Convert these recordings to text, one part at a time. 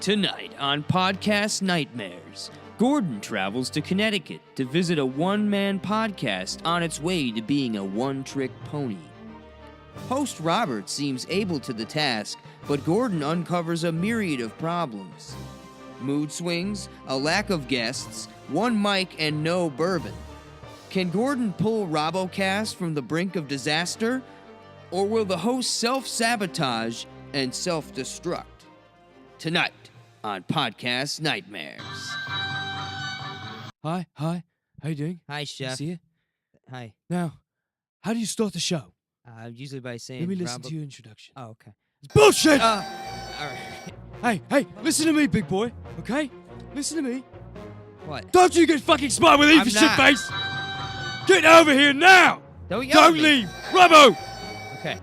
Tonight on Podcast Nightmares, Gordon travels to Connecticut to visit a one-man podcast on its way to being a one-trick pony. Host Robert seems able to the task, but Gordon uncovers a myriad of problems. Mood swings, a lack of guests, one mic, and no bourbon. Can Gordon pull Robocast from the brink of disaster? Or will the host self-sabotage and self-destruct? Tonight on Podcast Nightmares. Hi, how you doing? Hi, Chef. See you. Hi. Now, how do you start the show? Usually by saying... Let me listen to your introduction. Oh, okay. It's bullshit! All right. Hey, listen to me, big boy, okay? Listen to me. What? Don't you get fucking smart with me, I'm for not. shitface! Get over here now! Don't yell at Don't me. leave! Robbo! Okay.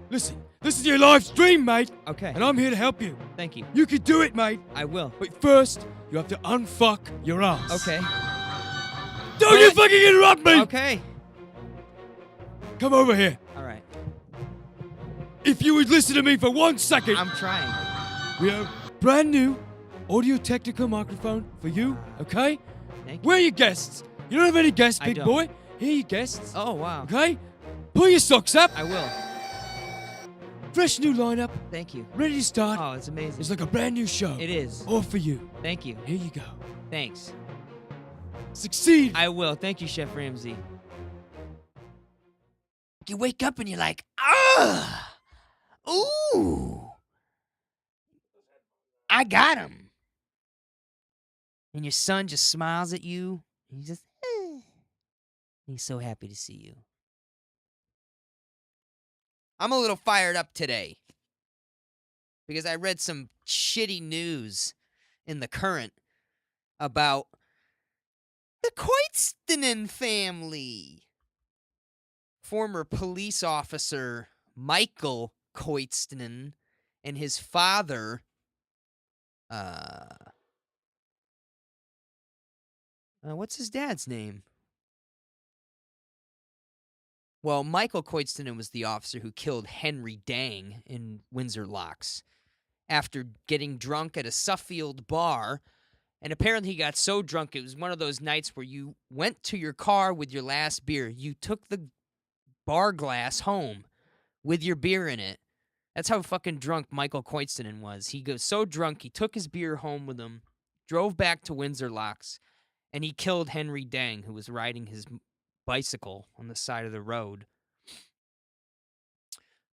Listen, this is your live stream, mate, Okay. and I'm here to help you. Thank you. You can do it, mate. I will. But first, you have to unfuck your ass. Okay. Don't you fucking interrupt me! Okay. Come over here. All right. If you would listen to me for 1 second. I'm trying. We have brand new Audio-Technica microphone for you, okay? Thank you. Where are your guests? You don't have any guests, I big don't. boy. Here are your guests, Oh, wow. okay? Pull your socks up. I will. Fresh new lineup, Thank you. ready to start. Oh, it's amazing. It's like a brand new show. It is. All for you. Thank you. Here you go. Thanks. Succeed. I will. Thank you, Chef Ramsay. You wake up and you're like, ah, ooh, I got him. And your son just smiles at you. And he's just, he's so happy to see you. I'm a little fired up today because I read some shitty news in the Current about the Koitstinen family. Former police officer Michael Koitstinen and his father, what's his dad's name? Well, Michael Koitstinen was the officer who killed Henry Dang in Windsor Locks after getting drunk at a Suffield bar. And apparently he got so drunk, it was one of those nights where you went to your car with your last beer. You took the bar glass home with your beer in it. That's how fucking drunk Michael Koitstinen was. He got so drunk, he took his beer home with him, drove back to Windsor Locks, and he killed Henry Dang, who was riding his bicycle on the side of the road.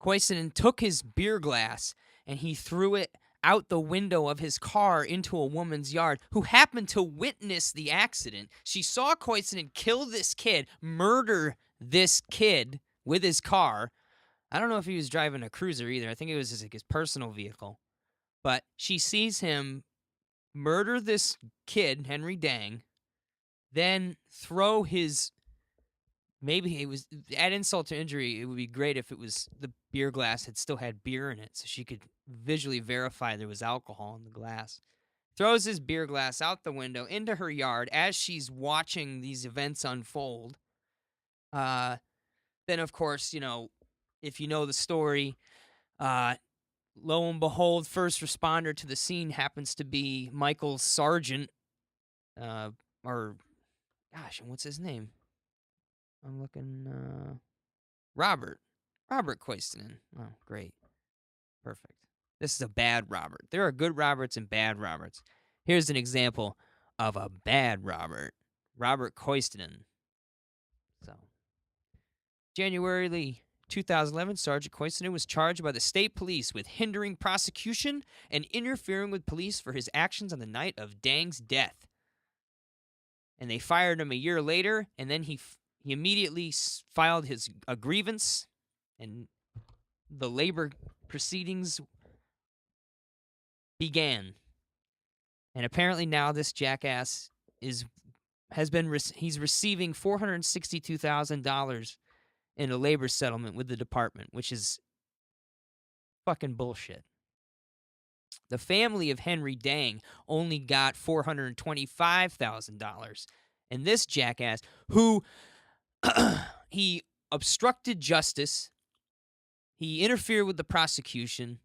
Koitstinen took his beer glass and he threw it out the window of his car into a woman's yard who happened to witness the accident. She saw Koitstinen kill this kid, murder this kid with his car. I don't know if he was driving a cruiser either. I think it was his personal vehicle. But she sees him murder this kid, Henry Dang, then throw his... Maybe it was, add insult to injury, it would be great if it was the beer glass had still had beer in it so she could visually verify there was alcohol in the glass. Throws his beer glass out the window into her yard as she's watching these events unfold. Then, of course, you know, if you know the story, lo and behold, first responder to the scene happens to be Michael's sergeant, what's his name? I'm looking, Robert Koitstinen. Oh, great. Perfect. This is a bad Robert. There are good Roberts and bad Roberts. Here's an example of a bad Robert. Robert Koitstinen. So, January 2011, Sergeant Koitstinen was charged by the state police with hindering prosecution and interfering with police for his actions on the night of Dang's death. And they fired him a year later, and then he immediately filed a grievance, and the labor proceedings began. And apparently now this jackass he's receiving $462,000 in a labor settlement with the department, which is fucking bullshit. The family of Henry Dang only got $425,000, and this jackass who he obstructed justice. He interfered with the prosecution.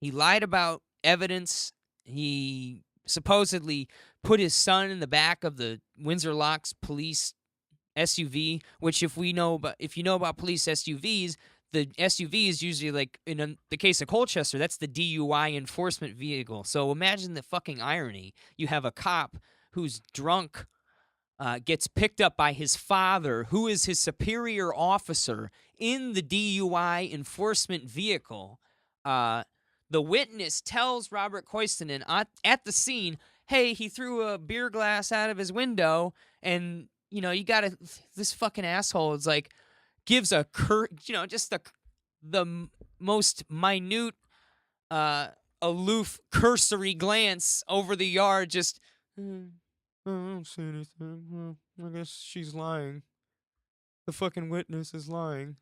He lied about evidence He supposedly put his son in the back of the Windsor Locks police SUV, which if you know about police SUVs, the SUV is usually like the case of Colchester, that's the DUI enforcement vehicle. So imagine the fucking irony. You have a cop who's drunk, gets picked up by his father, who is his superior officer, in the DUI enforcement vehicle. The witness tells Robert Koistinen at the scene, hey, he threw a beer glass out of his window, and, you gotta, this fucking asshole is like, gives a just the most minute, aloof, cursory glance over the yard, just, I don't see anything. Well, I guess she's lying. The fucking witness is lying.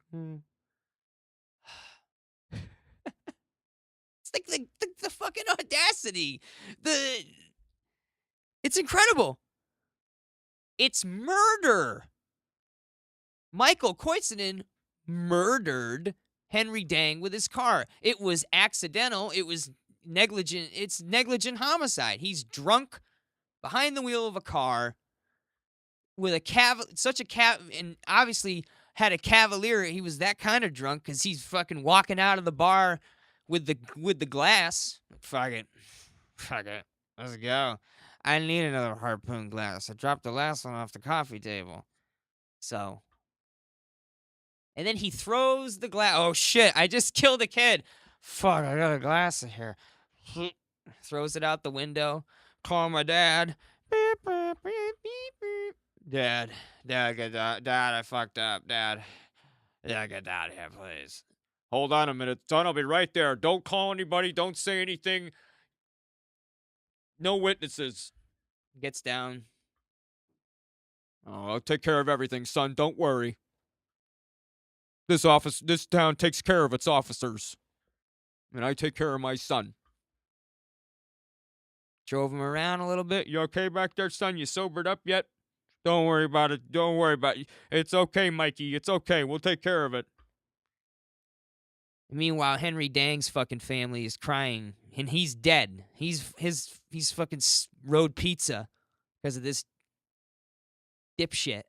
It's like the fucking audacity. It's incredible. It's murder. Michael Koistinen murdered Henry Dang with his car. It was accidental. It was negligent. It's negligent homicide. He's drunk behind the wheel of a car with and obviously had a Cavalier. He was that kind of drunk because he's fucking walking out of the bar with the glass. Fuck it. Let's go. I need another harpoon glass. I dropped the last one off the coffee table. So. And then he throws the glass. Oh, shit. I just killed a kid. Fuck, I got a glass in here. Throws it out the window. Call my dad. Beep, beep, beep, beep, beep. Dad, I fucked up. Dad, get out of here, please. Hold on a minute, son. I'll be right there. Don't call anybody. Don't say anything. No witnesses. Gets down. Oh, I'll take care of everything, son. Don't worry. This town takes care of its officers. And I take care of my son. Drove him around a little bit. You okay back there, son? You sobered up yet? Don't worry about it. It's okay, Mikey. It's okay. We'll take care of it. Meanwhile, Henry Dang's fucking family is crying, and he's dead. He's fucking road pizza because of this dipshit.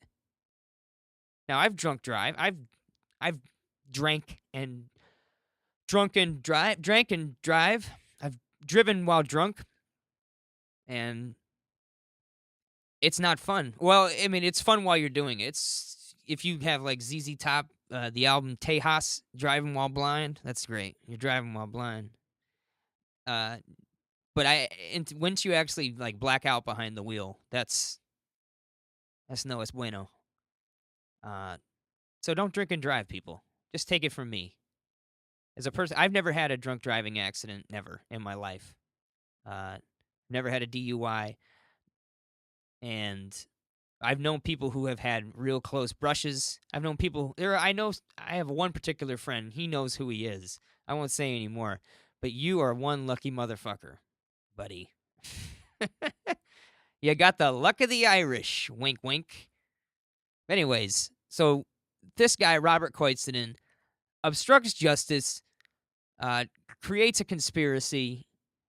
Now, I've drank and drive. I've driven while drunk, and it's not fun. Well, I mean, it's fun while you're doing it. If you have like ZZ Top, the album Tejas, Driving While Blind, that's great. You're driving while blind. But once you actually like black out behind the wheel, that's no es bueno. So don't drink and drive, people. Just take it from me. As a person, I've never had a drunk driving accident, never in my life. Never had a DUI. And I've known people who have had real close brushes. I've known people I have one particular friend. He knows who he is. I won't say anymore. But you are one lucky motherfucker, buddy. You got the luck of the Irish. Wink, wink. Anyways, so this guy, Robert Koistinen, obstructs justice, creates a conspiracy.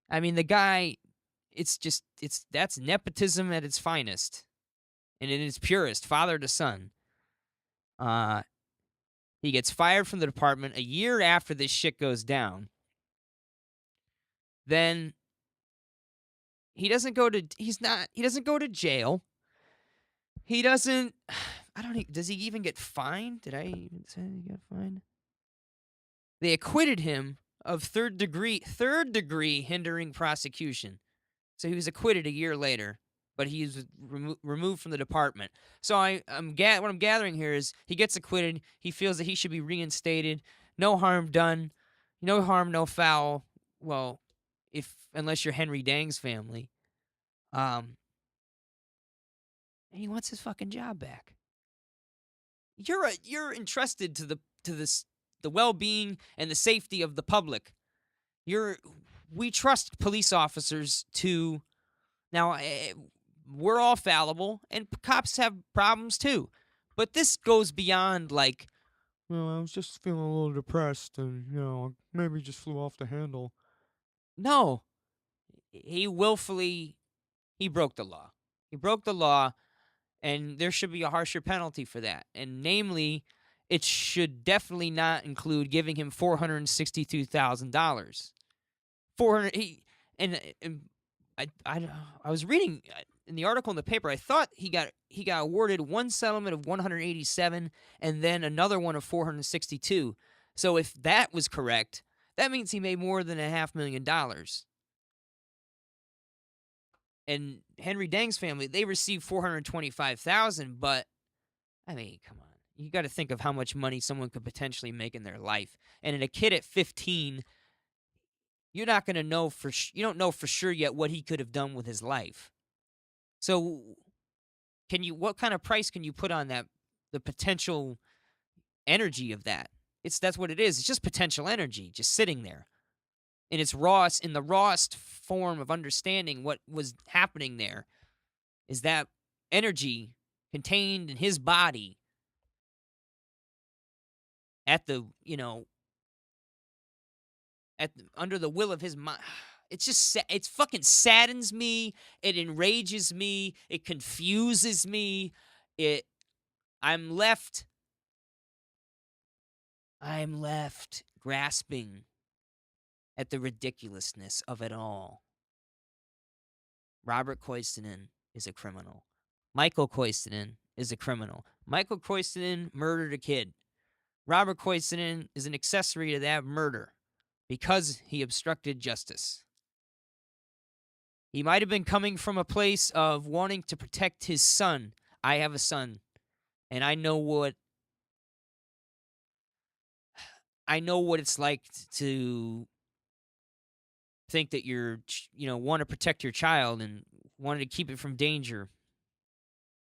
I mean, the guy, that's nepotism at its finest. And in its purest, father to son. He gets fired from the department a year after this shit goes down. Then he doesn't go to jail. He doesn't, does he even get fined? Did I even say he got fined? They acquitted him of third degree hindering prosecution. So he was acquitted a year later, but he was removed from the department. So what I'm gathering here is he gets acquitted. He feels that he should be reinstated. No harm done. No harm, no foul. Well, unless you're Henry Dang's family. And he wants his fucking job back. You're entrusted to the well-being and the safety of the public. We trust police officers to. Now, we're all fallible, and cops have problems too. But this goes beyond like, well, I was just feeling a little depressed, and maybe just flew off the handle. No, he willfully he broke the law. He broke the law, and there should be a harsher penalty for that. And namely, it should definitely not include giving him $462,000. 400 he and I was reading in the article in the paper. I thought he got awarded one settlement of 187 and then another one of 462. So if that was correct, that means he made more than $500,000. And Henry Dang's family, they received 425,000, but I mean, come on. You got to think of how much money someone could potentially make in their life. And in a kid at 15, you're not going to know you don't know for sure yet what he could have done with his life. So what kind of price can you put on that, the potential energy of that? That's what it is. It's just potential energy just sitting there. In the rawest form of understanding what was happening there is that energy contained in his body at the, under the will of his mind. It's just it's fucking saddens me. It enrages me. It confuses me. I'm left grasping at the ridiculousness of it all. Robert Koistinen is a criminal. Michael Koistinen is a criminal. Michael Koistinen murdered a kid. Robert Koistinen is an accessory to that murder because he obstructed justice. He might have been coming from a place of wanting to protect his son. I have a son, and I know what it's like to think that want to protect your child and wanted to keep it from danger.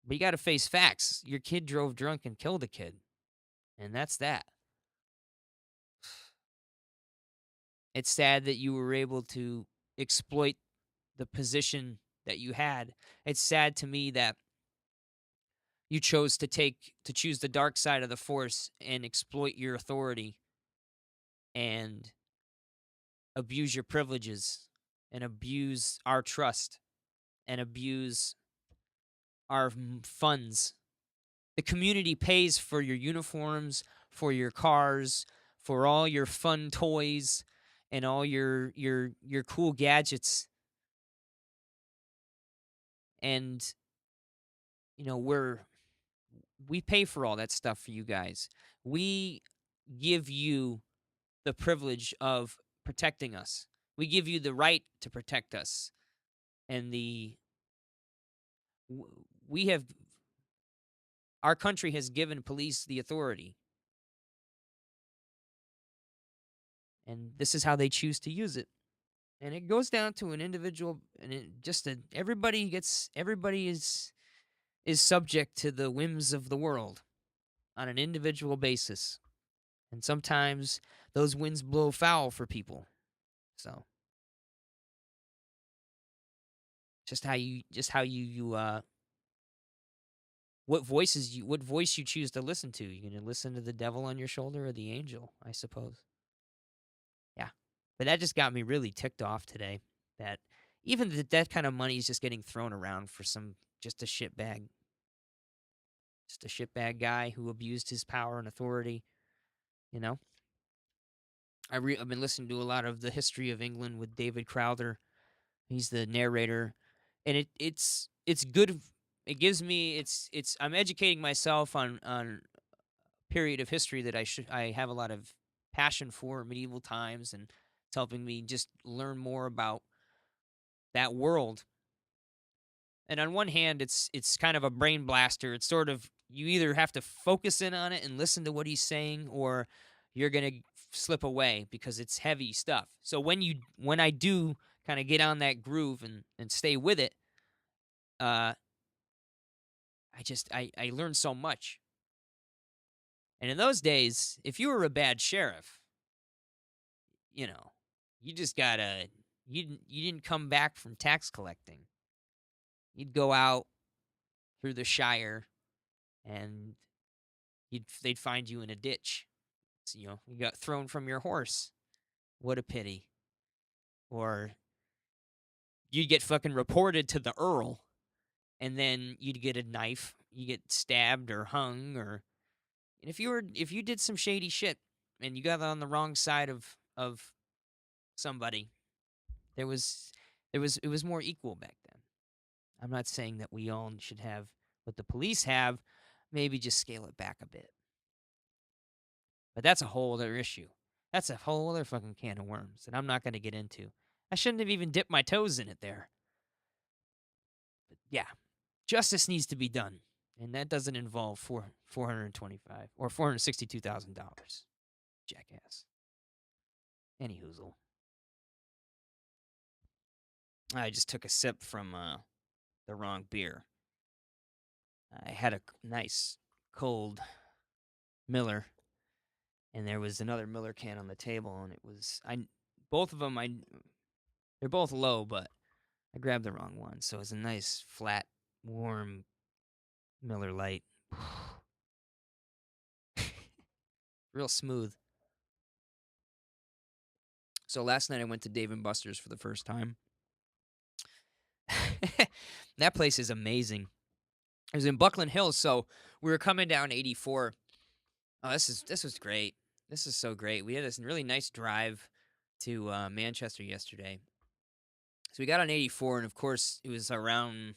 But you got to face facts. Your kid drove drunk and killed a kid. And that's that. It's sad that you were able to exploit the position that you had. It's sad to me that you chose to choose the dark side of the force and exploit your authority and abuse your privileges and abuse our trust and abuse our funds. The community pays for your uniforms, for your cars, for all your fun toys and all your cool gadgets. And we pay for all that stuff for you guys. We give you the privilege of protecting us. We give you the right to protect us. And our country has given police the authority. And this is how they choose to use it. And it goes down to an individual, and everybody is subject to the whims of the world on an individual basis. And sometimes those winds blow foul for people. So what voice you choose to listen to. You're going to listen to the devil on your shoulder or the angel, I suppose. Yeah. But that just got me really ticked off today, that even that kind of money is just getting thrown around for just a shitbag. Just a shitbag guy who abused his power and authority, I've been listening to a lot of the history of England with David Crowther. He's the narrator, and it's good. It gives me I'm educating myself on a period of history that I have a lot of passion for, medieval times, and it's helping me just learn more about that world. And on one hand, it's kind of a brain blaster. It's sort of, you either have to focus in on it and listen to what he's saying, or you're going to slip away because it's heavy stuff. So when I do kind of get on that groove and stay with it, I learned so much. And in those days, if you were a bad sheriff, you just you didn't come back from tax collecting. You'd go out through the Shire, and they'd find you in a ditch. So, you got thrown from your horse. What a pity. Or you'd get fucking reported to the Earl, and then you'd get a knife, you get stabbed or hung, or and if you did some shady shit and you got on the wrong side of somebody, there was it was more equal back then. I'm not saying that we all should have what the police have, maybe just scale it back a bit. But that's a whole other issue. That's a whole other fucking can of worms that I'm not going to get into. I shouldn't have even dipped my toes in it there. But yeah, justice needs to be done, and that doesn't involve $425 or $462,000. Jackass. Any hoozle. I just took a sip from the wrong beer. I had a nice cold Miller, and there was another Miller can on the table, and it was both of them they're both low, but I grabbed the wrong one, so it was a nice flat, warm Miller Lite. Real smooth. So last night I went to Dave & Buster's for the first time. That place is amazing. It was in Buckland Hills, so we were coming down 84. Oh, this was great. This is so great. We had this really nice drive to Manchester yesterday. So we got on 84, and of course it was around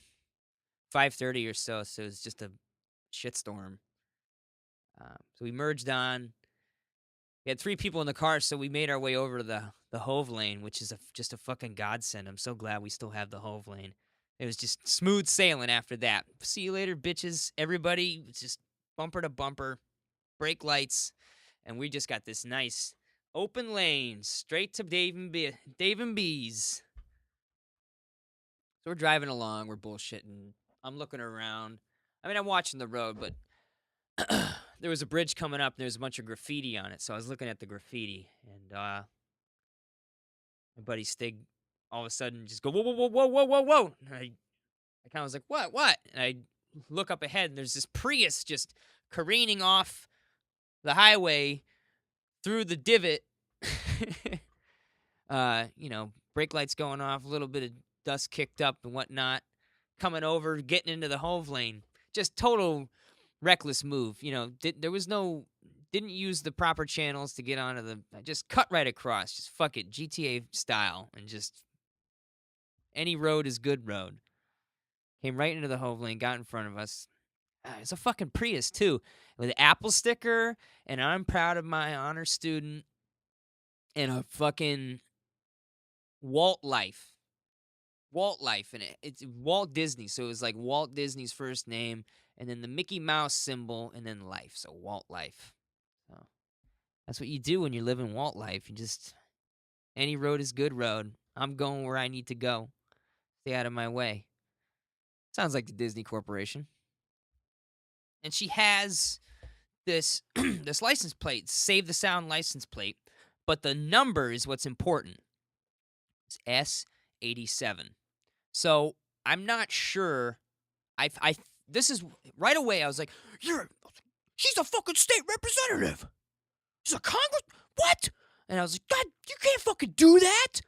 5:30 or so. So it was just a shitstorm. So we merged on. We had 3 people in the car, so we made our way over to the Hove lane, which is just a fucking godsend. I'm so glad we still have the Hove lane. It was just smooth sailing after that. See you later, bitches. Everybody was just bumper to bumper, brake lights, and we just got this nice open lane straight to Dave and B's. So we're driving along, we're bullshitting. I'm looking around. I mean, I'm watching the road, but there was a bridge coming up, and there was a bunch of graffiti on it. So I was looking at the graffiti, and my buddy Stig all of a sudden just go, whoa, whoa, whoa, whoa, whoa, whoa, whoa. And I kind of was like, what? And I look up ahead, and there's this Prius just careening off the highway through the divot. Brake lights going off, a little bit of dust kicked up and whatnot, coming over, getting into the Hove lane. Just total reckless move. Didn't use the proper channels to get onto just cut right across. Just fuck it, GTA style, and just any road is good road. Came right into the Hove lane, got in front of us. It's a fucking Prius, too, with an Apple sticker, and I'm proud of my honor student, and a fucking Walt Life. And it's Walt Disney, so it was like Walt Disney's first name, and then the Mickey Mouse symbol, and then Life, so Walt Life. So that's what you do when you live in Walt Life. You just, any road is good road. I'm going where I need to go. Stay out of my way. Sounds like the Disney Corporation. And she has this this license plate, Save the Sound license plate, but the number is what's important. It's S87. So I'm not sure. This is right away. I was like, she's a fucking state representative. She's a Congress. What? And I was like, God, you can't fucking do that.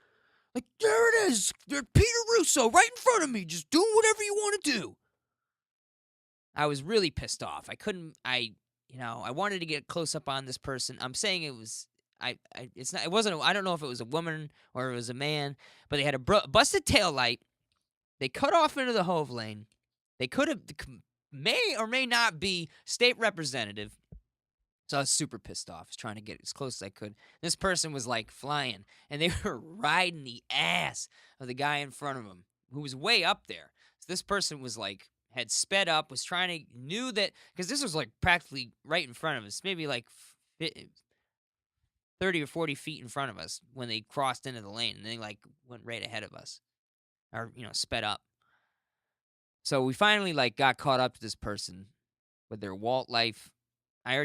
Like, there it is. There's Peter Russo right in front of me, just doing whatever you want to do. I was really pissed off. I wanted to get close up on this person. I'm saying it was, I don't know if it was a woman or it was a man, but they had a busted taillight. They cut off into the Hove lane. They may or may not be state representative. So I was super pissed off. I was trying to get as close as I could. This person was like flying, and they were riding the ass of the guy in front of him, who was way up there. So this person was like, had sped up, knew that, because this was like practically right in front of us, maybe like 30 or 40 feet in front of us when they crossed into the lane, and they like went right ahead of us, or, sped up. So we finally like got caught up to this person with their Walt Life. I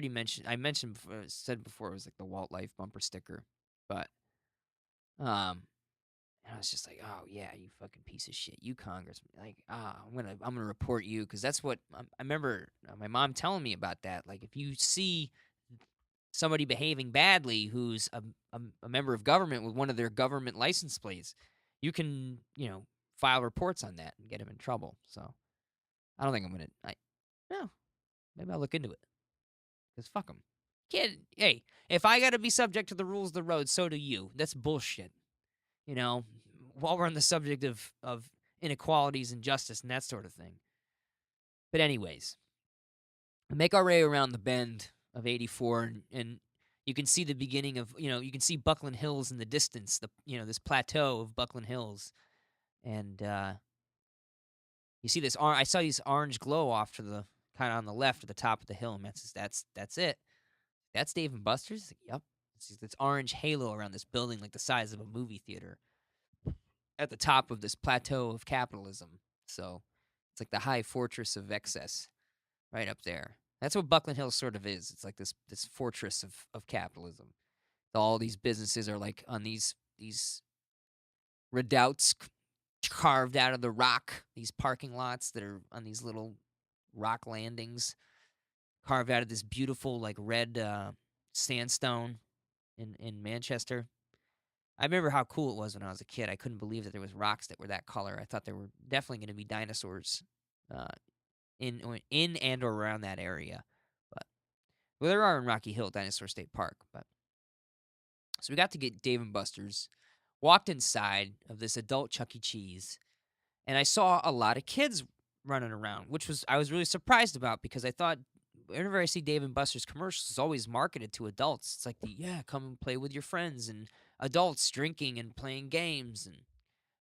said before it was like the Walt Life bumper sticker, but and I was just like, oh yeah, you fucking piece of shit, you congressman. Like, I'm gonna report you, because that's what I remember my mom telling me about that. Like, if you see somebody behaving badly who's a member of government with one of their government license plates, you can file reports on that and get him in trouble. So I don't think I'm gonna. No, maybe I'll look into it. Cause fuck him. Kid, hey, if I gotta be subject to the rules of the road, so do you. That's bullshit. You know, while we're on the subject of inequalities and justice and that sort of thing. But anyways, we make our way around the bend of 84, and you can see the beginning of, you can see Buckland Hills in the distance, this plateau of Buckland Hills. And you see this, I saw this orange glow off to the, kind of on the left at the top of the hill, and that's it. That's Dave and Buster's? Yep. It's this orange halo around this building like the size of a movie theater at the top of this plateau of capitalism. So it's like the high fortress of excess right up there. That's what Buckland Hills sort of is. It's like this fortress of capitalism. All these businesses are like on these redoubts carved out of the rock, these parking lots that are on these little rock landings carved out of this beautiful like red sandstone in Manchester. I remember how cool it was when I was a kid. I couldn't believe that there was rocks that were that color. I thought there were definitely going to be dinosaurs in and or around that area. But well, there are in Rocky Hill Dinosaur State Park. But so we got to get Dave and Buster's. Walked inside of this adult Chuck E. Cheese, and I saw a lot of kids running around, which I was really surprised about because I thought whenever I see Dave and Buster's commercials, it's always marketed to adults. It's like come and play with your friends and adults drinking and playing games, and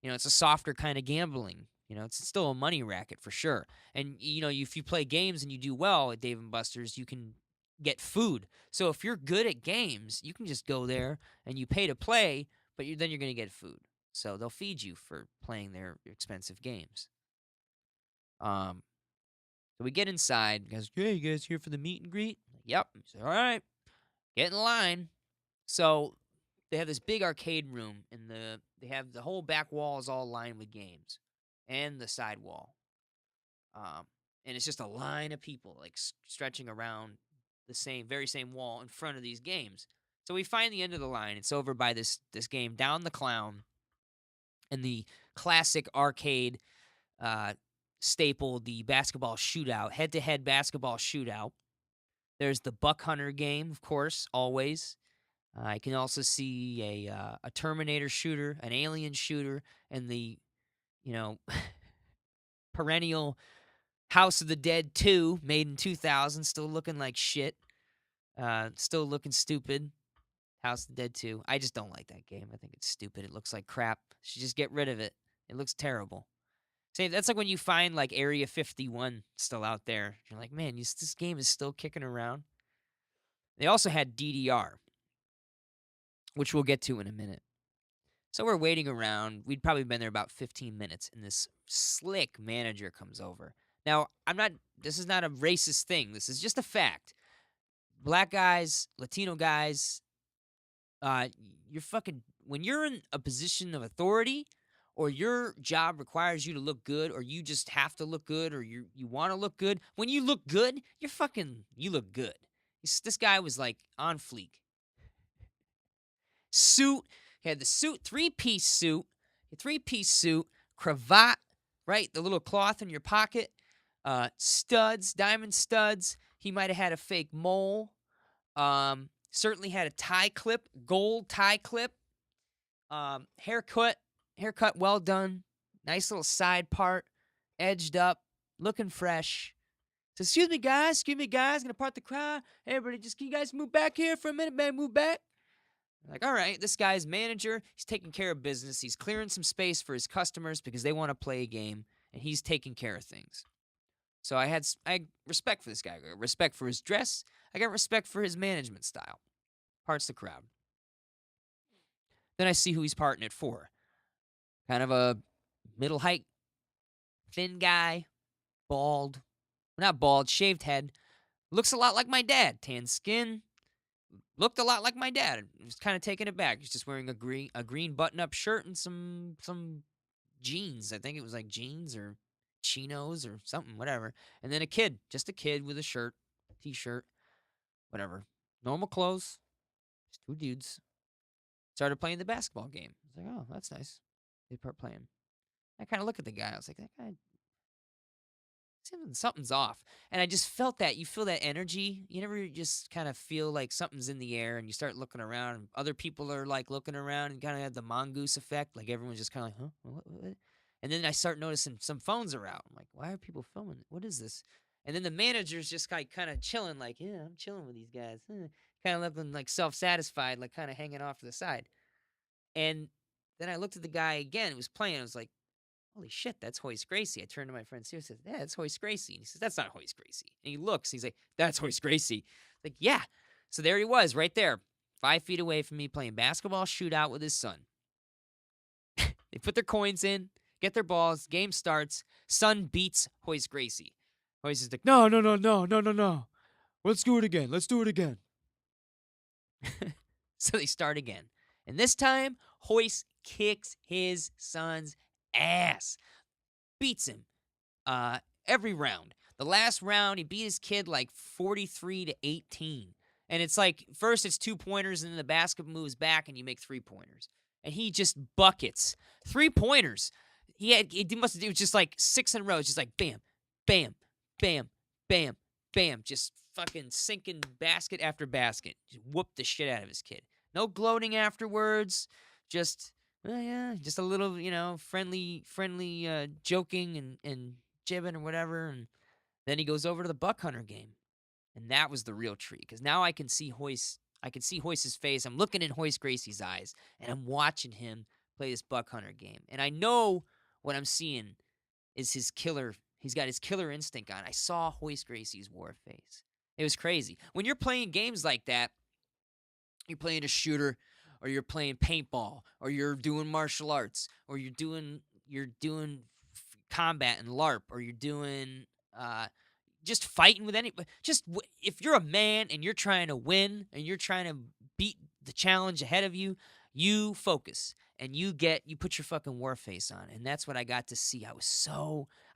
it's a softer kind of gambling. It's still a money racket for sure. And if you play games and you do well at Dave and Buster's, you can get food. So if you're good at games, you can just go there and you pay to play, but then you're going to get food. So they'll feed you for playing their expensive games. So we get inside. He goes, "Hey, you guys here for the meet and greet?" Yep. He said, "All right, get in line." So they have this big arcade room, and they have the whole back wall is all lined with games, and the side wall. And it's just a line of people like stretching around the very same wall in front of these games. So we find the end of the line. It's over by this game, Down the Clown, and the classic arcade staple, the basketball shootout, head-to-head basketball shootout. There's the Buck Hunter game, of course, always. I can also see a Terminator shooter, an Alien shooter, and the, perennial House of the Dead 2, made in 2000, still looking like shit. Still looking stupid. House of the Dead 2. I just don't like that game. I think it's stupid. It looks like crap. Should just get rid of it. It looks terrible. See, that's like when you find like Area 51 still out there. You're like, man, this game is still kicking around. They also had DDR, which we'll get to in a minute. So we're waiting around. We'd probably been there about 15 minutes, and this slick manager comes over. Now, this is not a racist thing. This is just a fact. Black guys, Latino guys, when you're in a position of authority, or your job requires you to look good, or you just have to look good, or you want to look good, when you look good, you look good. This guy was like on fleek. Suit, he had the suit, three-piece suit, cravat, right? The little cloth in your pocket, studs, diamond studs. He might have had a fake mole. Certainly had a tie clip, gold tie clip. Haircut well done. Nice little side part, edged up, looking fresh. So, excuse me, guys, gonna part the car. Hey, everybody, can you guys move back here for a minute, man? Move back. Like, all right, this guy's manager. He's taking care of business. He's clearing some space for his customers because they want to play a game, and he's taking care of things. So I had respect for this guy. I got respect for his dress. I got respect for his management style. Parts the crowd. Then I see who he's parting it for. Kind of a middle height, thin guy, bald. Not bald, shaved head. Looks a lot like my dad. Tan skin. Looked a lot like my dad. I was kind of taken aback. He's just wearing a green button-up shirt and some jeans. I think it was like jeans or chinos or something, whatever. And then just a kid with a shirt, t-shirt, whatever. Normal clothes. Just two dudes. Started playing the basketball game. I was like, oh, that's nice. They start playing. I kind of look at the guy. I was like, that guy, something's off. And I just felt that. You feel that energy. You never just kind of feel like something's in the air and you start looking around and other people are like looking around and kind of have the mongoose effect. Like everyone's just kind of like, huh? What? And then I start noticing some phones are out. I'm like, why are people filming? What is this? And then the manager's just like kind of chilling, like, yeah, I'm chilling with these guys. Kind of looking like self satisfied, like kind of hanging off to the side. And then I looked at the guy again. It was playing. I was like, holy shit, that's Hoist Gracie. I turned to my friend Sue and said, yeah, that's Hoist Gracie. And he says, that's not Hoist Gracie. And he looks, he's like, that's Hoist Gracie. Like, yeah. So there he was, right there, 5 feet away from me playing basketball shootout with his son. They put their coins in, get their balls, game starts. Son beats Hoist Gracie. Hoist is like, No, no, no, no, no, no, no. Let's do it again. Let's do it again. so they start again. And this time, Hoist kicks his son's ass. Beats him every round. The last round, he beat his kid like 43-18. And it's like, first it's 2-pointers, and then the basket moves back, and you make 3-pointers. And he just buckets 3-pointers. It was just like 6 in a row. It's just like bam, bam, bam, bam, bam. Just fucking sinking basket after basket. Just whooped the shit out of his kid. No gloating afterwards. Just, well, yeah, just a little, friendly, joking and jibbing or whatever. And then he goes over to the Buck Hunter game. And that was the real treat, because now I can see Hoist's face. I'm looking in Hoist Gracie's eyes, and I'm watching him play this Buck Hunter game. And I know what I'm seeing is his killer. He's got his killer instinct on. I saw Hoist Gracie's war face. It was crazy. When you're playing games like that, you're playing a shooter, or you're playing paintball, or you're doing martial arts, or you're doing combat and LARP, or you're doing just fighting with anybody. If you're a man and you're trying to win and you're trying to beat the challenge ahead of you, you focus and you put your fucking war face on. And that's what I got to see. I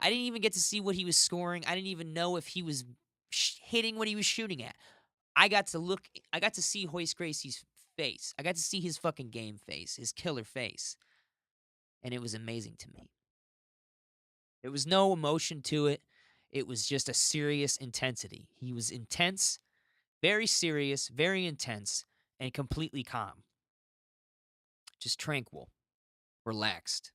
didn't even get to see what he was scoring. I didn't even know if he was hitting what he was shooting at. I got to see Hoist Gracie's face. I got to see his fucking game face, his killer face. And it was amazing to me. There was no emotion to it. It was just a serious intensity. He was intense, very serious, very intense, and completely calm. Just tranquil, relaxed.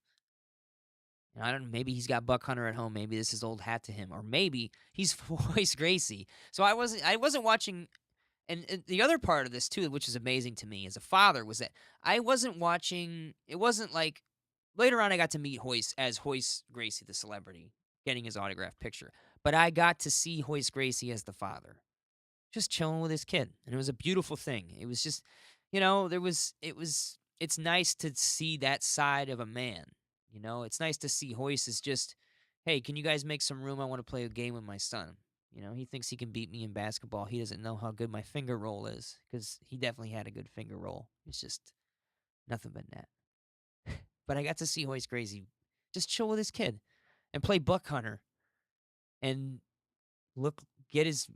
And I don't know, maybe he's got Buck Hunter at home. Maybe this is old hat to him. Or maybe he's Hoist Gracie. So I wasn't watching. And the other part of this, too, which is amazing to me as a father, was that I wasn't watching. It wasn't like later on I got to meet Hoist as Hoist Gracie, the celebrity, getting his autographed picture. But I got to see Hoist Gracie as the father, just chilling with his kid. And it was a beautiful thing. It was just, it's nice to see that side of a man. It's nice to see Hoist as just, hey, can you guys make some room? I want to play a game with my son. He thinks he can beat me in basketball. He doesn't know how good my finger roll is, because he definitely had a good finger roll. It's just nothing but net. But I got to see Hoist Gracie just chill with his kid and play Buck Hunter and get his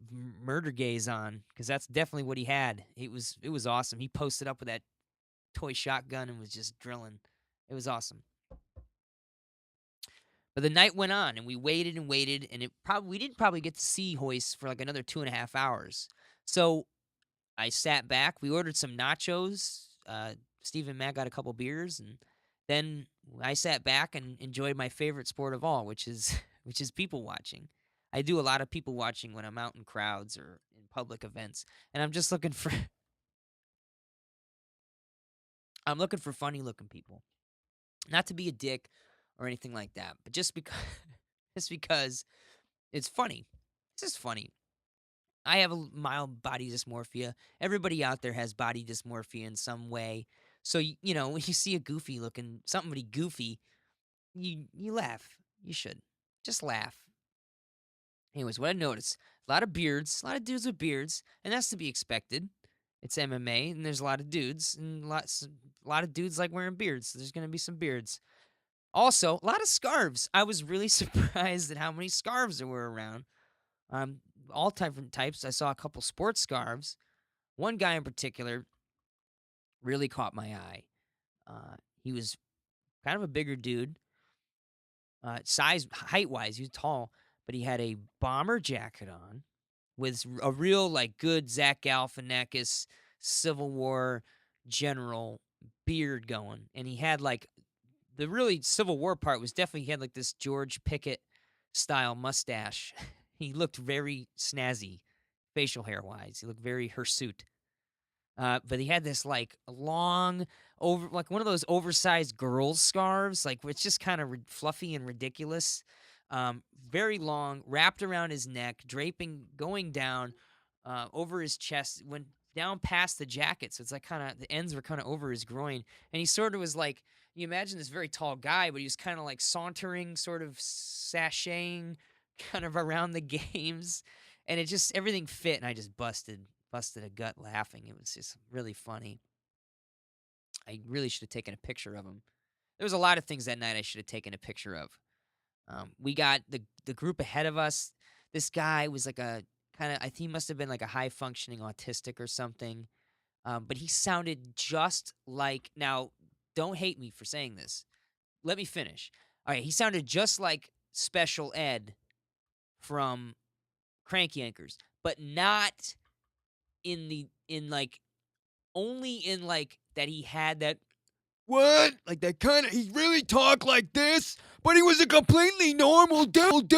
murder gaze on, because that's definitely what he had. It was awesome. He posted up with that toy shotgun and was just drilling. It was awesome. But the night went on, and we waited and waited, and we didn't probably get to see Hoist for like another 2.5 hours. So I sat back. We ordered some nachos. Steve and Matt got a couple beers, and then I sat back and enjoyed my favorite sport of all, which is people watching. I do a lot of people watching when I'm out in crowds or in public events, and I'm just looking for funny looking people. Not to be a dick or anything like that, but just because it's funny. It's just funny. I have a mild body dysmorphia. Everybody out there has body dysmorphia in some way. So, when you see somebody goofy, you laugh. You should. Just laugh. Anyways, what I noticed, a lot of beards, a lot of dudes with beards, and that's to be expected. It's MMA, and there's a lot of dudes, and a lot of dudes like wearing beards, so there's going to be some beards. Also, a lot of scarves. I was really surprised at how many scarves there were around. All different types. I saw a couple sports scarves. One guy in particular really caught my eye. He was kind of a bigger dude, Size, height wise, he was tall, but he had a bomber jacket on with a real like good Zach Galifianakis Civil War general beard going, and he had like the really Civil War part was definitely he had like this George Pickett style mustache. He looked very snazzy, facial hair wise. He looked very hirsute. But he had this like long over like one of those oversized girls scarves, like it's just kind of fluffy and ridiculous. Very long, wrapped around his neck, draping, going down over his chest, went down past the jacket. So it's like kind of the ends were kind of over his groin, and he sort of was like you imagine this very tall guy, but he was kind of like sauntering, sort of sashaying, kind of around the games, and it just everything fit, and I just busted a gut laughing. It was just really funny. I really should have taken a picture of him. There was a lot of things that night I should have taken a picture of. We got the group ahead of us. This guy was like a kind of I think he must have been like a high functioning autistic or something. But he sounded just like now. Don't hate me for saying this. Let me finish. All right, he sounded just like Special Ed from Crank Yankers, but not in like only in like that he had that What? Like that kind of. He really talked like this, but he was a completely normal dude.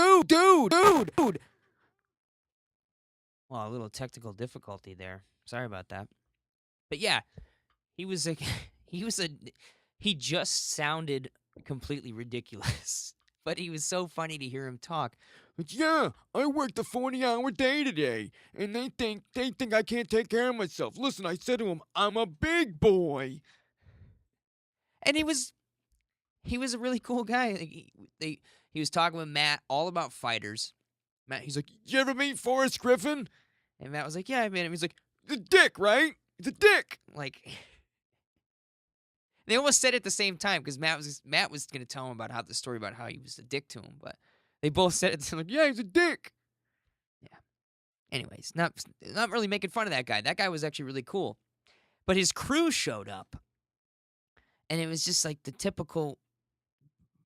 well, a little technical difficulty there. Sorry about that. But yeah, he was a he was a he just sounded completely ridiculous. But he was so funny to hear him talk. But yeah, I worked a 40-hour day today, and they think I can't take care of myself. Listen, I said to him, I'm a big boy. And he was a really cool guy. Like, he was talking with Matt all about fighters. Matt, he's like, You ever meet Forrest Griffin? and Matt was like, yeah, I met him. He's The dick, right? It's a dick. like they almost said it at the same time because Matt was going to tell him about how the story about how he was a dick to him, but they both said it like, Yeah, he's a dick. yeah. Anyways, not really making fun of that guy. That guy was actually really cool, but his crew showed up, and it was just like the typical.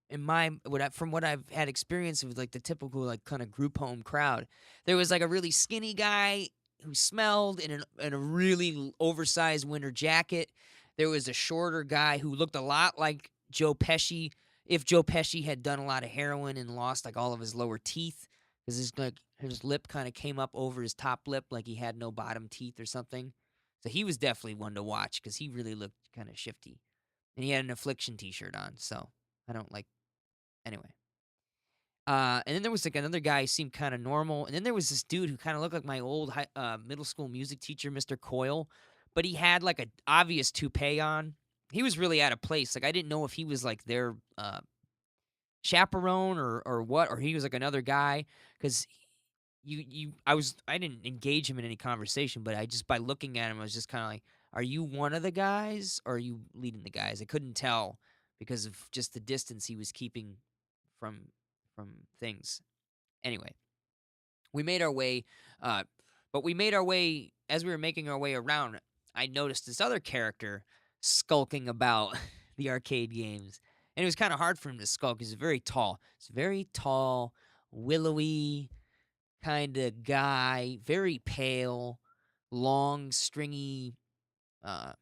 In my from what I've had experience with like the typical like kind of group home crowd, there was like a really skinny guy who smelled in a really oversized winter jacket. There was a shorter guy who looked a lot like Joe Pesci if Joe Pesci had done a lot of heroin and lost like all of his lower teeth because his lip kind of came up over his top lip like he had no bottom teeth or something. So he was definitely one to watch because he really looked kind of shifty, and he had an Affliction T-shirt on. So I don't like anyway. And then there was like another guy who seemed kind of normal, and then there was this dude who kind of looked like my old middle school music teacher, Mr. Coyle, but he had like a obvious toupee on. He was really out of place. Like I didn't know if he was like their chaperone or what, or he was like another guy because I didn't engage him in any conversation, but I just by looking at him, I was just kind of like, are you one of the guys or are you leading the guys? I couldn't tell because of just the distance he was keeping from things. Anyway, we made our way, but we made our way as we were making our way around. I noticed this other character skulking about the arcade games, and it was kind of hard for him to skulk. He's very tall. He's a very tall, willowy kind of guy, very pale, long, stringy, uh,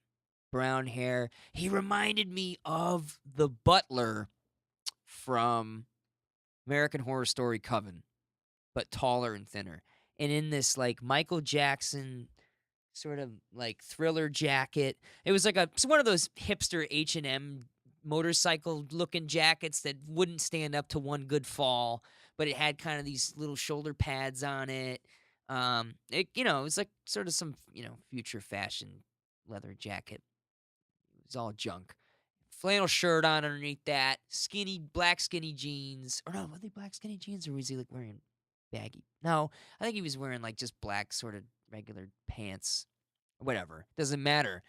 brown hair. He reminded me of the butler from American Horror Story Coven, but taller and thinner. And in this like Michael Jackson sort of like thriller jacket. It was like it's one of those hipster H&M motorcycle looking jackets that wouldn't stand up to one good fall, but it had kind of these little shoulder pads on it. It was like sort of some, future fashion leather jacket. It was all junk. Flannel shirt on underneath that, black skinny jeans. Or no, were they black skinny jeans or was he like wearing baggy? No, I think he was wearing like just black sort of regular pants. Whatever. Doesn't matter.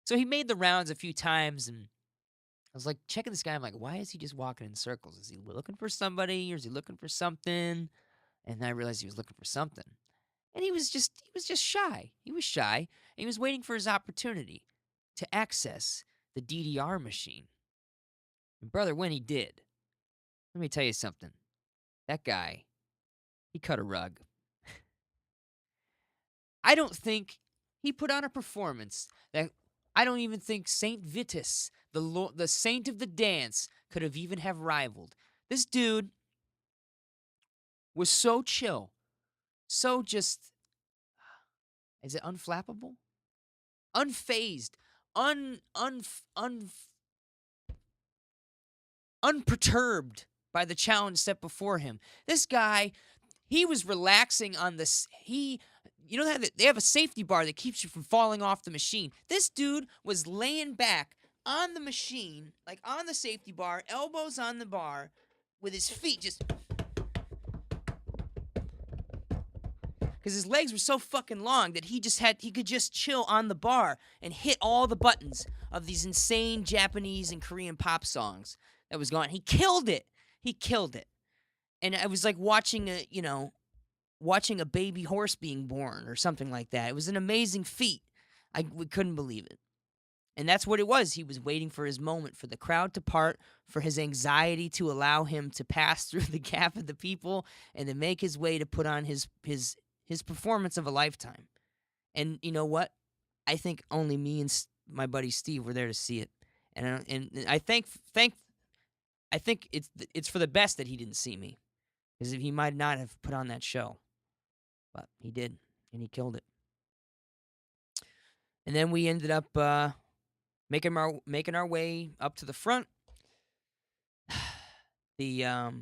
So he made the rounds a few times and I was like checking this guy. I'm like, why is he just walking in circles? Is he looking for somebody or is he looking for something? And then I realized he was looking for something. And he was just shy. He was shy. And he was waiting for his opportunity to access the DDR machine. And brother, when he did, Let me tell you something. That guy, he cut a rug. I don't think he put on a performance that I don't even think Saint Vitus, the saint of the dance, could have even have rivaled. This dude was so chill, so just is it unflappable? Unfazed, un, unf un, unperturbed by the challenge set before him. This guy, he was relaxing on this. They have a safety bar that keeps you from falling off the machine. This dude was laying back on the machine, like on the safety bar, elbows on the bar, with his feet just. Because his legs were so fucking long that he could just chill on the bar and hit all the buttons of these insane Japanese and Korean pop songs that was going. He killed it. He killed it. And it was like watching a baby horse being born or something like that. It was an amazing feat. We couldn't believe it. And that's what it was. He was waiting for his moment, for the crowd to part, for his anxiety to allow him to pass through the gap of the people and to make his way to put on his performance of a lifetime. And you know what? I think only me and my buddy Steve were there to see it. And I think it's for the best that he didn't see me, because he might not have put on that show. But he did, and he killed it. And then we ended up making our way up to the front. The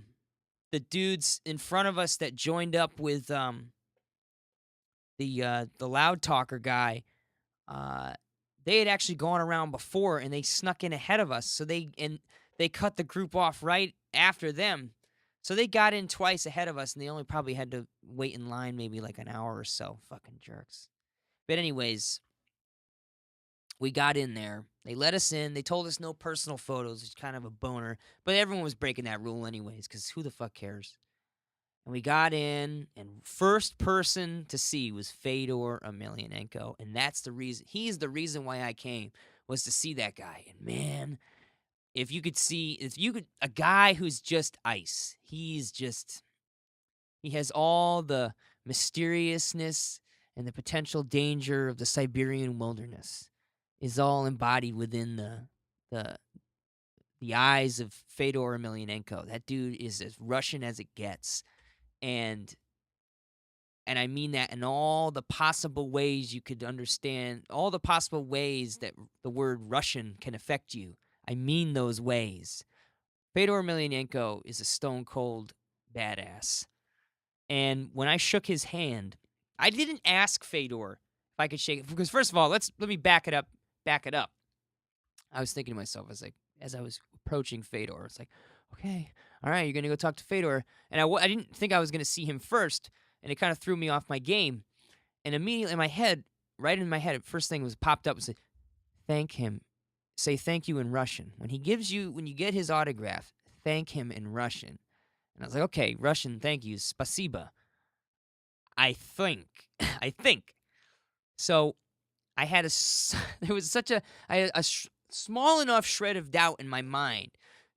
dudes in front of us that joined up with the loud talker guy, they had actually gone around before, and they snuck in ahead of us. So they cut the group off right after them. So they got in twice ahead of us, and they only probably had to wait in line maybe like an hour or so. Fucking jerks. But anyways, we got in there. They let us in. They told us no personal photos. It's kind of a boner. But everyone was breaking that rule anyways, because who the fuck cares? And we got in, and first person to see was Fedor Emelianenko. And that's the reason. He's the reason why I came, was to see that guy. And man, a guy who's just ice. He has all the mysteriousness and the potential danger of the Siberian wilderness is all embodied within the eyes of Fedor Emelianenko. That dude is as Russian as it gets. And I mean that in all the possible ways you could understand, all the possible ways that the word Russian can affect you. I mean those ways. Fedor Emelianenko is a stone cold badass. And when I shook his hand, I didn't ask Fedor if I could shake it. Because first of all, let me back it up. I was thinking to myself, as I was approaching Fedor, it's like, okay, all right, you're going to go talk to Fedor. And I didn't think I was going to see him first, and it kind of threw me off my game. And immediately in my head, first thing was popped up was, thank him. Say thank you in Russian. When you get his autograph, thank him in Russian. And I was like, okay, Russian, thank you, spasiba. I think. So I had a small enough shred of doubt in my mind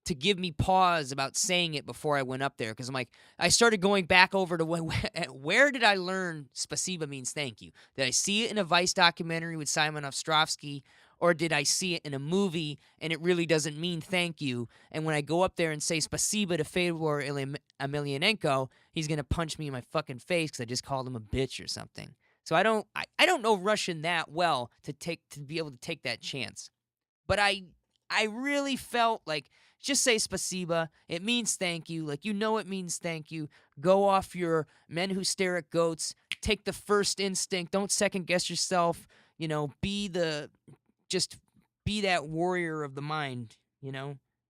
to give me pause about saying it before I went up there, because I started going back over to where did I learn spasiba means thank you? Did I see it in a Vice documentary with Simon Ostrovsky, or did I see it in a movie and it really doesn't mean thank you? And when I go up there and say spasiba to Fedor Emelianenko, he's gonna punch me in my fucking face because I just called him a bitch or something. So I don't know Russian that well to be able to take that chance. But I really felt like, just say spasiba. It means thank you. Like, it means thank you. Go off your men who stare at goats. Take the first instinct. Don't second guess yourself. Be that warrior of the mind.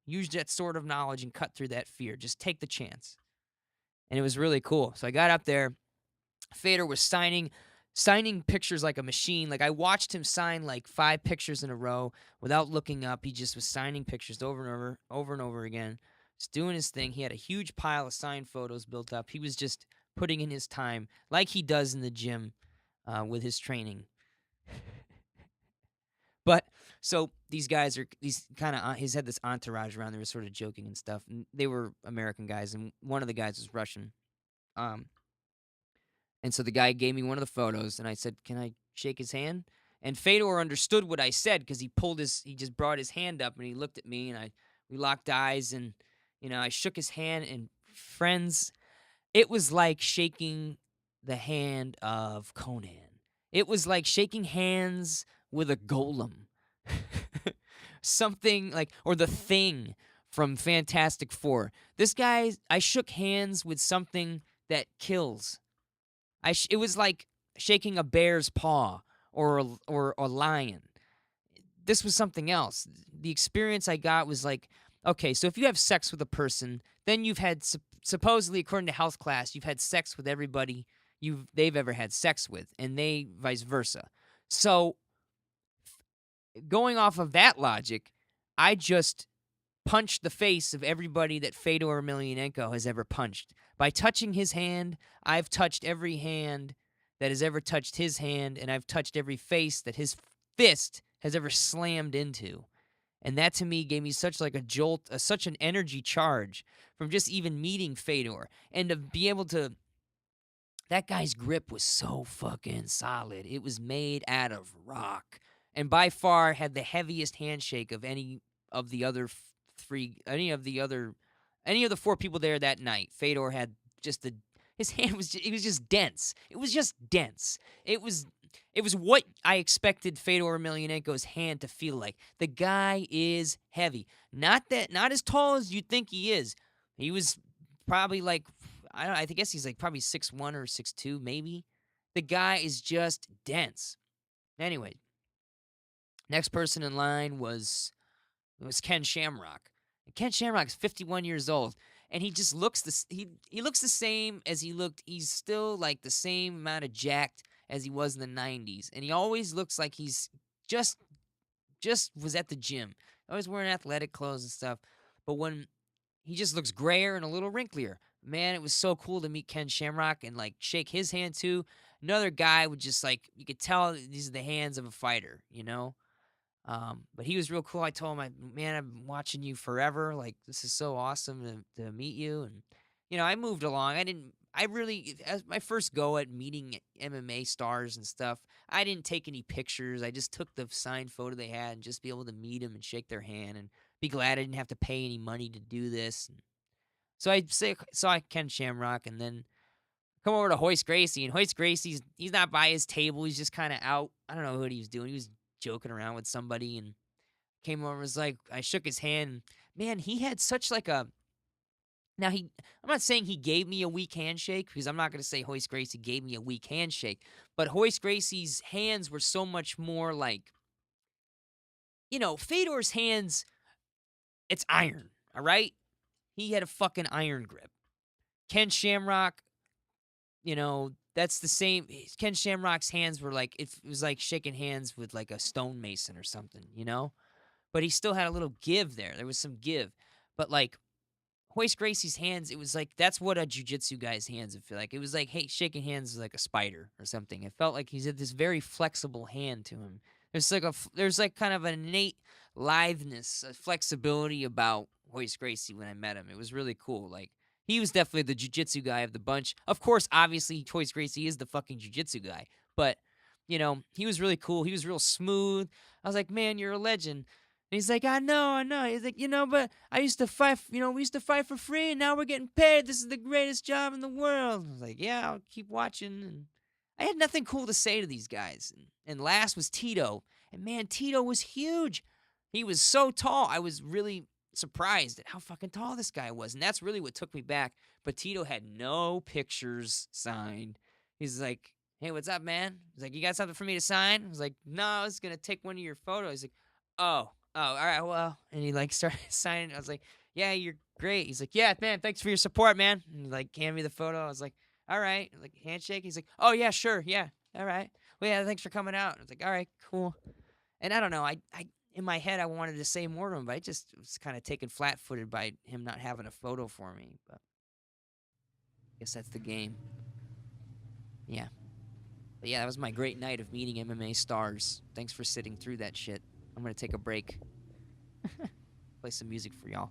Use that sword of knowledge and cut through that fear. Just take the chance. And it was really cool. So I got up there. Fedor was signing pictures like a machine. Like, I watched him sign like 5 pictures in a row without looking up. He just was signing pictures over and over again, just doing his thing. He had a huge pile of signed photos built up. He was just putting in his time like he does in the gym with his training. But So these guys are these kind of he's had this entourage around. They were sort of joking and stuff. And they were American guys, and one of the guys was Russian. Um, and so the guy gave me one of the photos, and I said, "Can I shake his hand?" And Fedor understood what I said because he just brought his hand up and he looked at me, and we locked eyes, and I shook his hand, and friends, it was like shaking the hand of Conan. It was like shaking hands with a golem. Something like, or the Thing from Fantastic Four. This guy, I shook hands with something that kills. It was like shaking a bear's paw or a lion. This was something else. The experience I got was like, okay, so if you have sex with a person, then you've had supposedly, according to health class, you've had sex with everybody they've ever had sex with, and they vice versa. So going off of that logic, I just punched the face of everybody that Fedor Emelianenko has ever punched. By touching his hand, I've touched every hand that has ever touched his hand, and I've touched every face that his fist has ever slammed into. And that to me gave me such like a jolt, such an energy charge from just even meeting Fedor. And to be able to, that guy's grip was so fucking solid. It was made out of rock. And by far had the heaviest handshake of any of the other any of the four people there that night. Fedor had just his hand was it was just dense. It was just dense. It was what I expected Fedor Emelianenko's hand to feel like. The guy is heavy. Not as tall as you'd think he is. He was probably like, I guess he's like probably 6'1" or 6'2", maybe. The guy is just dense. Anyway, next person in line was Ken Shamrock. And Ken Shamrock's 51 years old, and he just looks he looks the same as he looked. He's still like the same amount of jacked as he was in the 90s, and he always looks like he's just was at the gym. Always wearing athletic clothes and stuff, but when he just looks grayer and a little wrinklier. Man, it was so cool to meet Ken Shamrock and like shake his hand too. Another guy would just like, you could tell these are the hands of a fighter, But he was real cool. I told him, man, I've been watching you forever. Like, this is so awesome to meet you. And, I moved along. As my first go at meeting MMA stars and stuff, I didn't take any pictures. I just took the signed photo they had and just be able to meet them and shake their hand and be glad I didn't have to pay any money to do this. And so I saw Ken Shamrock, and then come over to Hoist Gracie. And Hoist Gracie's, he's not by his table. He's just kind of out. I don't know what he was doing. He was joking around with somebody and came over and was like, I shook his hand. And man, he had such like a, now I'm not saying he gave me a weak handshake, because I'm not going to say Hoist Gracie gave me a weak handshake, but Hoist Gracie's hands were so much more like, Fedor's hands, it's iron, all right? He had a fucking iron grip. Ken Shamrock, that's the same. Ken Shamrock's hands were like, it was like shaking hands with like a stonemason or something, But he still had a little give there. There was some give. But like Hoist Gracie's hands, it was like, that's what a jiu-jitsu guy's hands would feel like. It was like, hey, shaking hands is like a spider or something. It felt like he had this very flexible hand to him. There's like kind of an innate litheness, a flexibility about Hoist Gracie when I met him. It was really cool. Like, he was definitely the jiu-jitsu guy of the bunch. Of course, obviously, Hoist Gracie is the fucking jiu-jitsu guy. But, he was really cool. He was real smooth. I was like, man, you're a legend. And he's like, I know. He's like, but I used to fight, we used to fight for free, and now we're getting paid. This is the greatest job in the world. I was like, yeah, I'll keep watching. And I had nothing cool to say to these guys. And last was Tito. And man, Tito was huge. He was so tall. I was really surprised at how fucking tall this guy was. And that's really what took me back. But Tito had no pictures signed. He's like, hey, what's up, man? He's like, you got something for me to sign? I was like, no, I was going to take one of your photos. He's like, oh, all right, well. And he like started signing. I was like, yeah, you're great. He's like, yeah, man, thanks for your support, man. And he like handed me the photo. I was like, all right, like handshake. He's like, oh yeah, sure, yeah, all right. Well, yeah, thanks for coming out. I was like, all right, cool. And I don't know, I in my head I wanted to say more to him, but I just was kind of taken flat-footed by him not having a photo for me. But I guess that's the game. Yeah. But yeah, that was my great night of meeting MMA stars. Thanks for sitting through that shit. I'm gonna take a break. Play some music for y'all.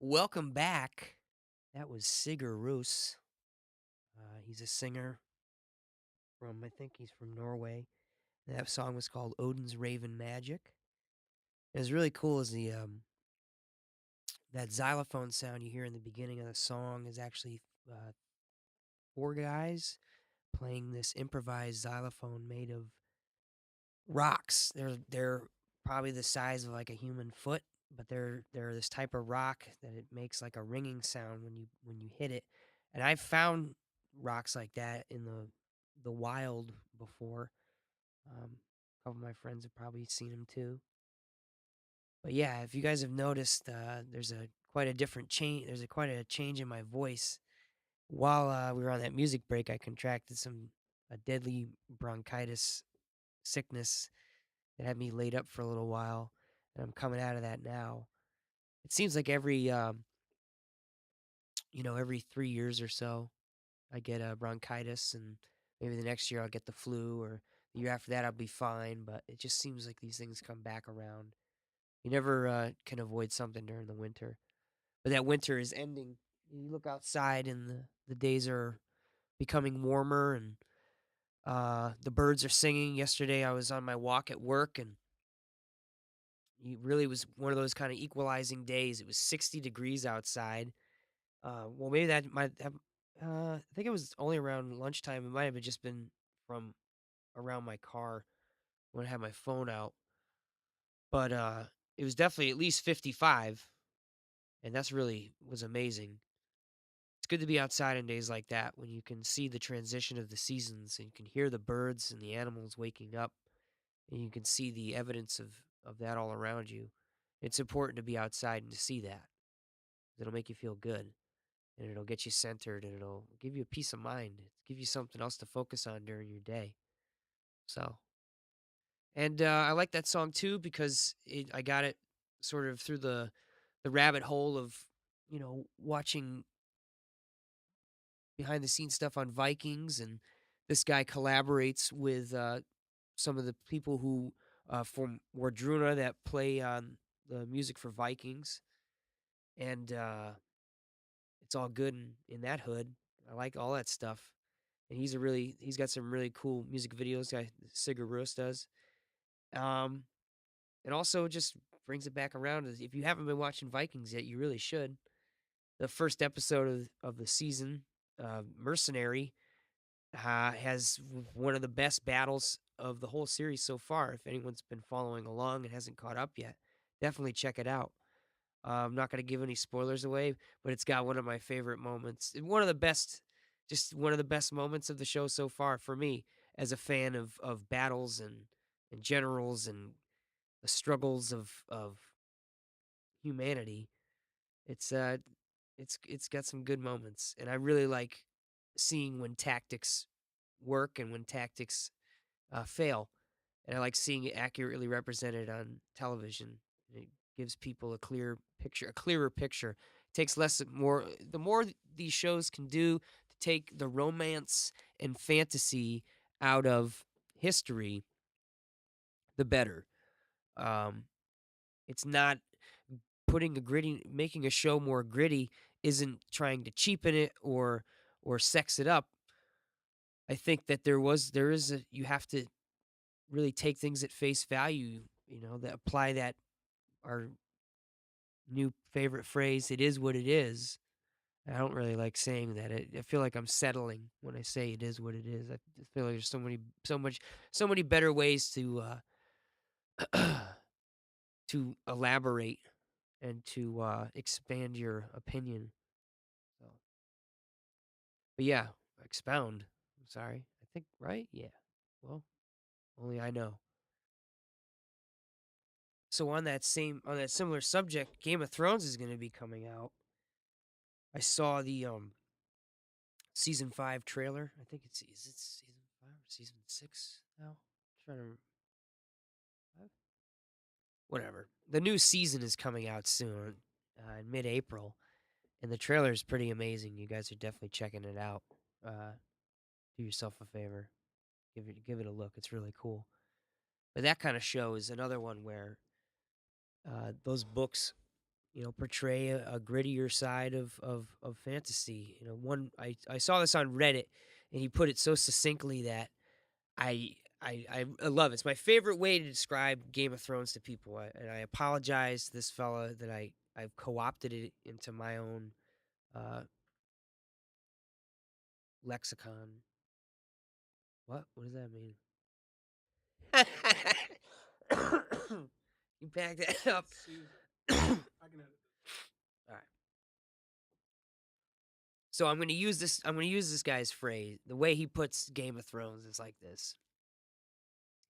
Welcome back. That was Sigur Rós. He's a singer from, I think he's from Norway. And that song was called Odin's Raven Magic. It was really cool as that xylophone sound you hear in the beginning of the song is actually uh, four guys playing this improvised xylophone made of rocks. They're probably the size of like a human foot, but they're this type of rock that it makes like a ringing sound when you hit it. And I've found rocks like that in the wild before. A couple of my friends have probably seen them too. But yeah, if you guys have noticed, there's a quite a different change. There's quite a change in my voice. While we were on that music break, I contracted some a deadly bronchitis sickness that had me laid up for a little while, and I'm coming out of that now. It seems like every 3 years or so, I get a bronchitis, and maybe the next year I'll get the flu, or the year after that I'll be fine. But it just seems like these things come back around. You never can avoid something during the winter, but that winter is ending. You look outside, and the days are becoming warmer, and the birds are singing. Yesterday, I was on my walk at work, and it really was one of those kind of equalizing days. It was 60 degrees outside. Well, maybe that might have. I think it was only around lunchtime. It might have just been from around my car when I had my phone out, but it was definitely at least 55, and that's really was amazing. It's good to be outside on days like that when you can see the transition of the seasons and you can hear the birds and the animals waking up and you can see the evidence of that all around you. It's important to be outside and to see that. It'll make you feel good and it'll get you centered and it'll give you a peace of mind. Give you something else to focus on during your day. So, and I like that song too because I got it sort of through the rabbit hole of watching behind the scenes stuff on Vikings, and this guy collaborates with some of the people who from Wardruna that play on the music for Vikings, and it's all good in that hood. I like all that stuff, and he's got some really cool music videos. Guy Sigur Rós does, um, and also just brings it back around. If you haven't been watching Vikings yet, you really should. The first episode of the season, Mercenary, has one of the best battles of the whole series so far. If anyone's been following along and hasn't caught up yet, definitely check it out. I'm not going to give any spoilers away, but it's got one of my favorite moments. One of the best, just one of the best moments of the show so far for me as a fan of battles and generals and the struggles of humanity. It's it's got some good moments, and I really like seeing when tactics work and when tactics fail. And I like seeing it accurately represented on television. It gives people a clear picture, a clearer picture. It takes less more. The more these shows can do to take the romance and fantasy out of history, the better. Um, it's not making a show more gritty. Isn't trying to cheapen it or sex it up. I think that there is a you have to really take things at face value, that apply that our new favorite phrase, it is what it is. I don't really like saying that. I feel like I'm settling when I say it is what it is. I feel like there's so many better ways to elaborate and to expand your opinion. So, but yeah, expound. I'm sorry. I think right. Yeah. Well, only I know. So on that similar subject, Game of Thrones is going to be coming out. I saw the season 5 trailer. I think is it season 5 or season 6 now? I'm trying to whatever. The new season is coming out soon, in mid-April, and the trailer is pretty amazing. You guys are definitely checking it out. Do yourself a favor, give it a look. It's really cool. But that kind of show is another one where those books, portray a grittier side of fantasy. One I saw this on Reddit, and he put it so succinctly that I love it. It's my favorite way to describe Game of Thrones to people. And I apologize to this fella that I've co-opted it into my own uh, lexicon. What? What does that mean? You back that up. All right. So I'm gonna use this. I'm gonna use this guy's phrase. The way he puts Game of Thrones is like this.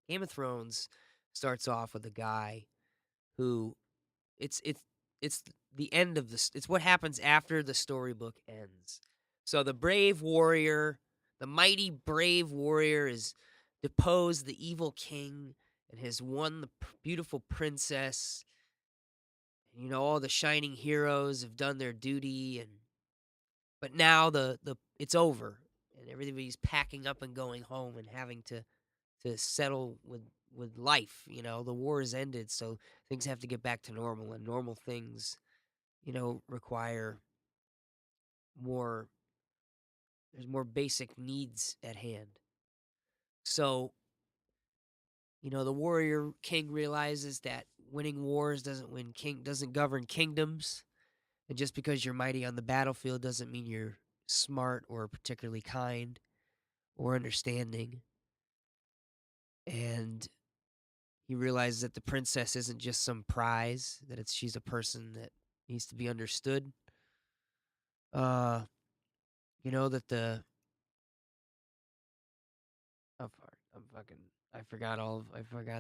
Game of Thrones starts off with a guy who it's it's the end of this. It's what happens after the storybook ends. So the brave warrior, the mighty brave warrior, is deposed the evil king and has won the beautiful princess. And, all the shining heroes have done their duty, but now the it's over, and everybody's packing up and going home and having to settle with life. The war has ended, so things have to get back to normal, and normal things, require more. There's more basic needs at hand. So, the warrior king realizes that winning wars doesn't govern kingdoms, and just because you're mighty on the battlefield doesn't mean you're smart or particularly kind or understanding. And he realizes that the princess isn't just some prize, that she's a person that needs to be understood. Uh, that the I'm fucking I forgot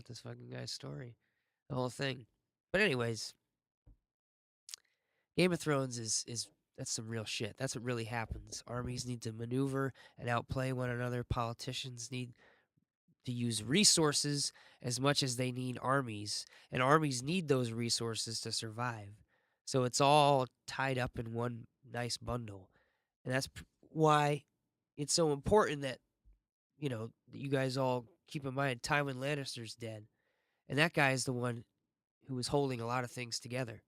this fucking guy's story, the whole thing. But anyways, Game of Thrones is that's some real shit. That's what really happens. Armies need to maneuver and outplay one another. Politicians need to use resources as much as they need armies, and armies need those resources to survive. So it's all tied up in one nice bundle, and that's why it's so important that that you guys all keep in mind Tywin Lannister's dead, and that guy is the one who was holding a lot of things together.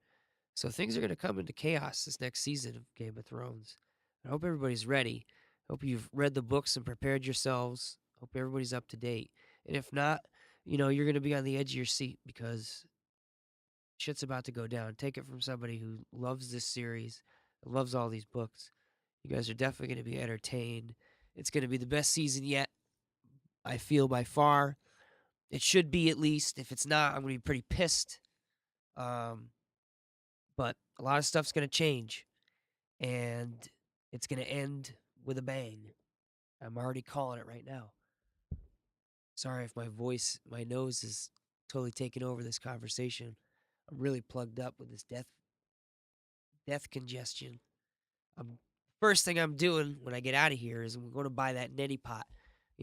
So things are going to come into chaos this next season of Game of Thrones. I hope everybody's ready. Hope you've read the books and prepared yourselves. Hope everybody's up to date. And if not, you're going to be on the edge of your seat because shit's about to go down. Take it from somebody who loves this series, loves all these books. You guys are definitely going to be entertained. It's going to be the best season yet, I feel, by far. It should be, at least. If it's not, I'm going to be pretty pissed. But a lot of stuff's going to change, and it's going to end with a bang. I'm already calling it right now. Sorry if my nose is totally taking over this conversation. I'm really plugged up with this death congestion. First thing I'm doing when I get out of here is I'm going to buy that neti pot.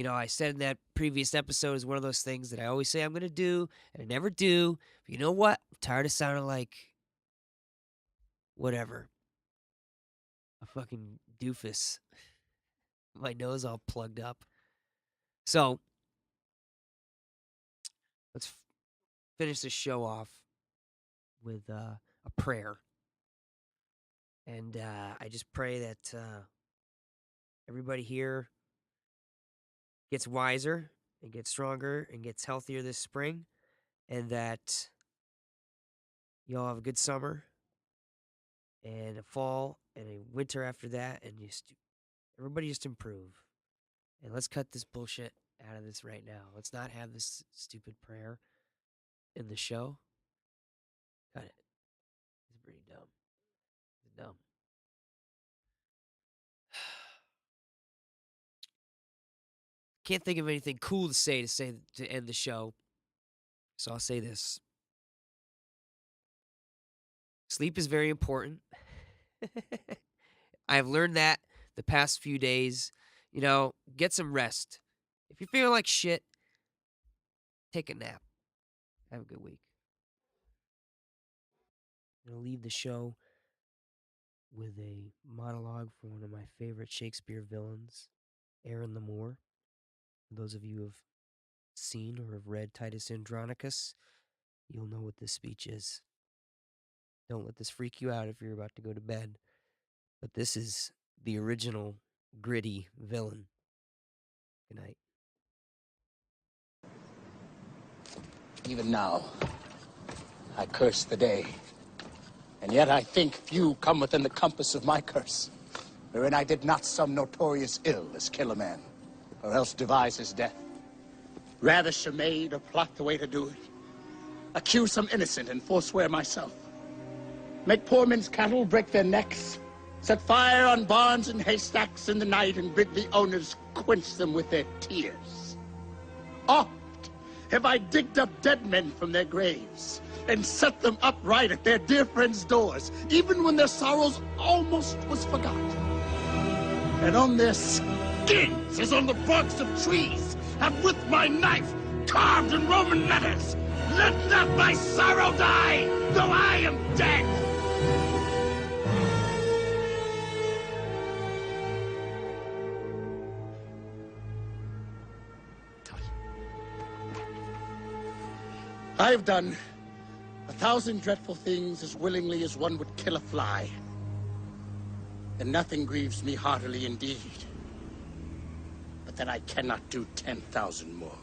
I said in that previous episode is one of those things that I always say I'm going to do, and I never do. But you know what? I'm tired of sounding like whatever. A fucking doofus. My nose all plugged up. So, let's finish this show off with a prayer. And I just pray that everybody here gets wiser and gets stronger and gets healthier this spring, and that y'all have a good summer and a fall and a winter after that, and everybody just improve. And let's cut this bullshit out of this right now. Let's not have this stupid prayer in the show. Cut it. It's pretty dumb. It's dumb. Can't think of anything cool to say to end the show. So I'll say this. Sleep is very important. I've learned that the past few days. Get some rest. If you feel like shit, take a nap. Have a good week. I'm going to leave the show with a monologue from one of my favorite Shakespeare villains, Aaron the Moor. For those of you who have seen or have read Titus Andronicus, you'll know what this speech is. Don't let this freak you out if you're about to go to bed. But this is the original gritty villain. Good night. Even now, I curse the day. And yet I think few come within the compass of my curse, wherein I did not some notorious ill as kill a man, or else devise his death. Rather chamade or plot the way to do it. Accuse some innocent and forswear myself. Make poor men's cattle break their necks. Set fire on barns and haystacks in the night and bid the owners quench them with their tears. Oft have I digged up dead men from their graves and set them upright at their dear friends' doors, even when their sorrows almost was forgot. And on their skins, as on the barks of trees, have with my knife carved in Roman letters, "Let not thy sorrow die, though I am dead." I have done 1,000 dreadful things as willingly as one would kill a fly. And nothing grieves me heartily indeed, but that I cannot do 10,000 more.